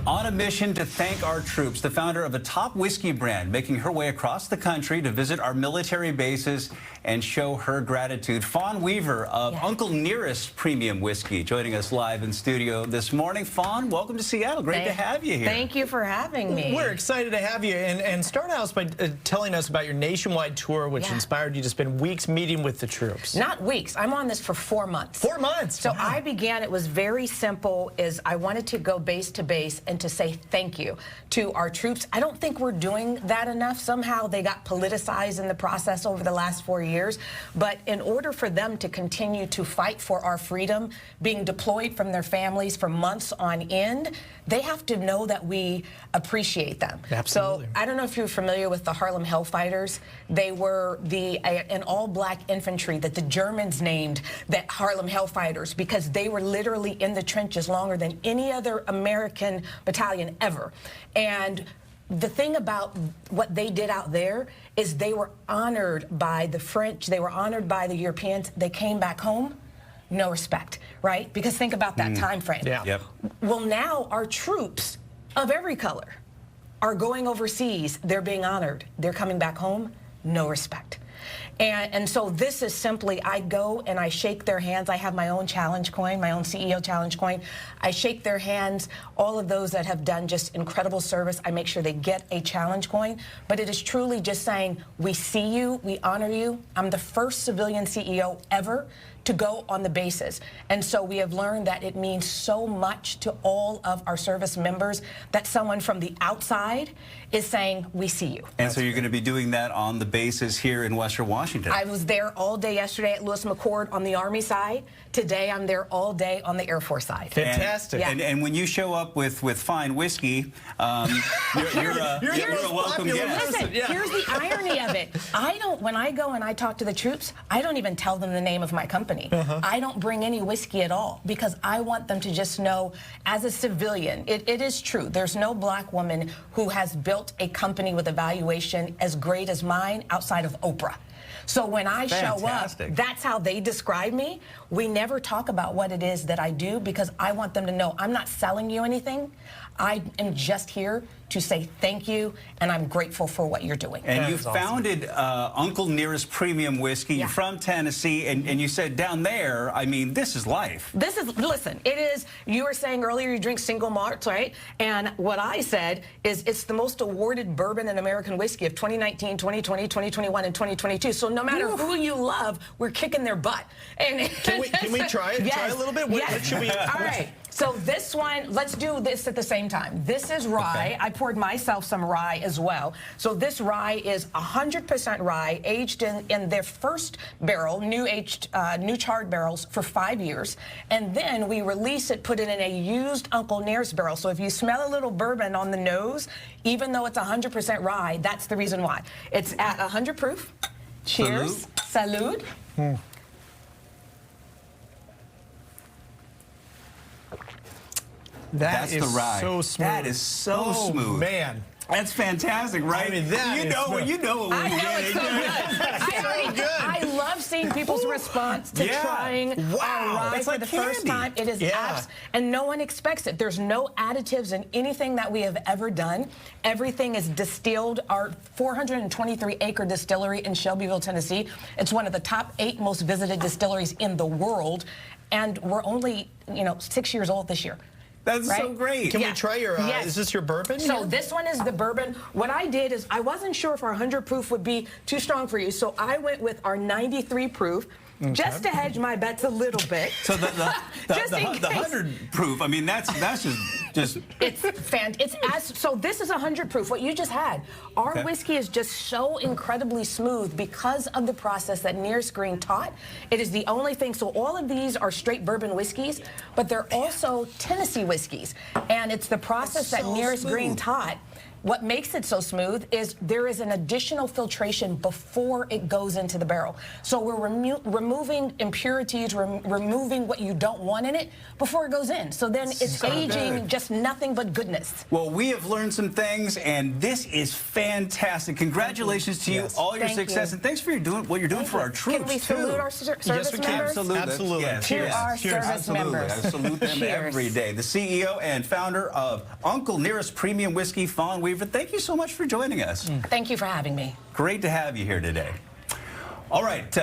On a mission to thank our troops, the founder of a top whiskey brand making her way across the country to visit our military bases and show her gratitude. Fawn Weaver of Uncle Nearest Premium Whiskey joining us live in studio this morning. Fawn, welcome to Seattle. Great to have you here. Thank you for having me. We're excited to have you. And start out by telling us about your nationwide tour, which inspired you to spend weeks meeting with the troops. Not weeks. I'm on this for 4 months. 4 months? So I began, it was very simple, is I wanted to go base to base and to say thank you to our troops. I don't think we're doing that enough. Somehow they got politicized in the process over the last 4 years. But in order for them to continue to fight for our freedom, being deployed from their families for months on end, they have to know that we appreciate them. Absolutely. So I don't know if you're familiar with the Harlem Hellfighters. They were an all-black infantry that the Germans named the Harlem Hellfighters because they were literally in the trenches longer than any other American battalion ever. And the thing about what they did out there is they were honored by the French, they were honored by the Europeans. They came back home, no respect, right? Because think about that time frame. Yeah. Yep. Well, now our troops of every color are going overseas. They're being honored. They're coming back home, no respect. And so this is simply, I go and I shake their hands. I have my own challenge coin, my own CEO challenge coin. I shake their hands, all of those that have done just incredible service. I make sure they get a challenge coin. But it is truly just saying, we see you, we honor you. I'm the first civilian CEO ever to go on the bases. And so we have learned that it means so much to all of our service members that someone from the outside is saying, we see you. And so you're going to be doing that on the bases here in Western Washington. I was there all day yesterday at McChord on the Army side. Today I'm there all day on the Air Force side. Fantastic. And when you show up with fine whiskey, you're a welcome guest. Listen, here's the irony of it. When I go and I talk to the troops, I don't even tell them the name of my company. I don't bring any whiskey at all because I want them to just know, as a civilian, it is true. There's no black woman who has built a company with a valuation as great as mine outside of Oprah. So when I show up, that's how they describe me. We never talk about what it is that I do because I want them to know I'm not selling you anything. I am just here to say thank you, and I'm grateful for what you're doing. And you founded Uncle Nearest Premium Whiskey. You're from Tennessee, and you said down there, I mean, this is life. This is, listen, it is, you were saying earlier you drink single malts, right? And what I said is it's the most awarded bourbon and American whiskey of 2019, 2020, 2021, and 2022. So no matter who you love, we're kicking their butt. And can we try it? Yes. Try a little bit? What should we? All right. So this one, let's do this at the same time. This is rye. I poured myself some rye as well. So this rye is 100% rye, aged in their first barrel, new charred barrels for 5 years. And then we release it, put it in a used Uncle Nearest barrel. So if you smell a little bourbon on the nose, even though it's 100% rye, that's the reason why. It's at 100 proof. Cheers. Salud. That's the rye. So smooth. That is so smooth. Man. That's fantastic, right? I mean, that you know it when I you know get it's so good. I love seeing people's response to trying our rye it's for like the first time. It is and no one expects it. There's no additives in anything that we have ever done. Everything is distilled. Our 423-acre distillery in Shelbyville, Tennessee. It's one of the top 8 most visited distilleries in the world, and we're only 6 years old this year. That's so great. Can we try your, is this your bourbon? So this one is the bourbon. What I did is I wasn't sure if our 100 proof would be too strong for you, so I went with our 93 proof. Just to hedge my bets a little bit. So the 100 proof, I mean, that's just so this is 100 proof, what you just had. Our whiskey is just so incredibly smooth because of the process that Nearest Green taught. It is the only thing, so all of these are straight bourbon whiskeys, but they're also Tennessee whiskeys. And it's the process that Nearest Green taught What makes it so smooth is there is an additional filtration before it goes into the barrel. So we're removing impurities, removing what you don't want in it before it goes in. So then it's So aging good. just nothing but goodness. Well, we have learned some things, and this is fantastic. Congratulations to you, Yes. all your Thank success, you. and thanks for what you're doing for our troops, Can we too. salute our service Yes, we can. members? Absolutely. Absolutely. Yes, To yes. our Cheers. service Absolutely. members. I salute them Cheers. every day. The CEO and founder of Uncle Nearest Premium Whiskey, Fawn Weaver, thank you so much for joining us. Thank you for having me. Great to have you here today. All right.